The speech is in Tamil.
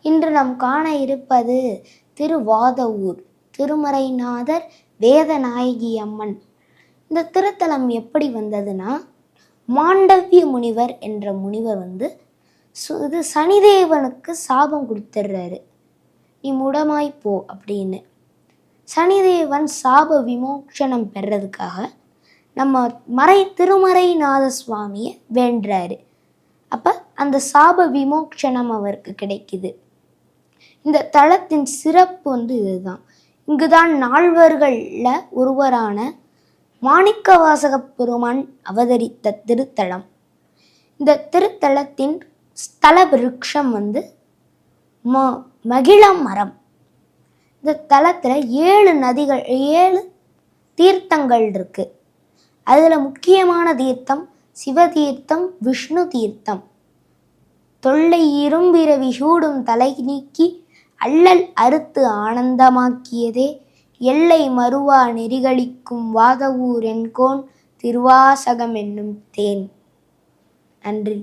இன்று நாம் காண இருப்பது திருவாதவூர் திருமறைநாதர் வேதநாயகி அம்மன். இந்த திருத்தலம் எப்படி வந்ததுன்னா, மாண்டவிய முனிவர் என்ற முனிவர் இது சனிதேவனுக்கு சாபம் கொடுத்துட்றாரு, நீ முடமாய்ப்போ அப்படின்னு. சனிதேவன் சாப விமோச்சனம் பெறதுக்காக நம்ம திருமறைநாத சுவாமியை வேண்டுறாரு. அப்போ அந்த சாப விமோச்சனம் அவருக்கு கிடைக்குது. இந்த தலத்தின் சிறப்பு இதுதான். இங்குதான் நால்வர்களில் ஒருவரான மாணிக்கவாசக பெருமான் அவதரித்த திருத்தலம். இந்த திருத்தலத்தின் ஸ்தல விருட்சம் மகிழ மரம். இந்த தலத்தில் 7 தீர்த்தங்கள் இருக்கு. அதில் முக்கியமான தீர்த்தம் சிவதீர்த்தம், விஷ்ணு தீர்த்தம். தொல்லை இரும்பிறவி சூடும் தலை நீக்கி அல்லல் அறுத்து ஆனந்தமாக்கியதே எல்லை மறுவா நெறிகளிக்கும் வாதவூர் என்கோன் திருவாசகம் என்னும் தேன். நன்றி.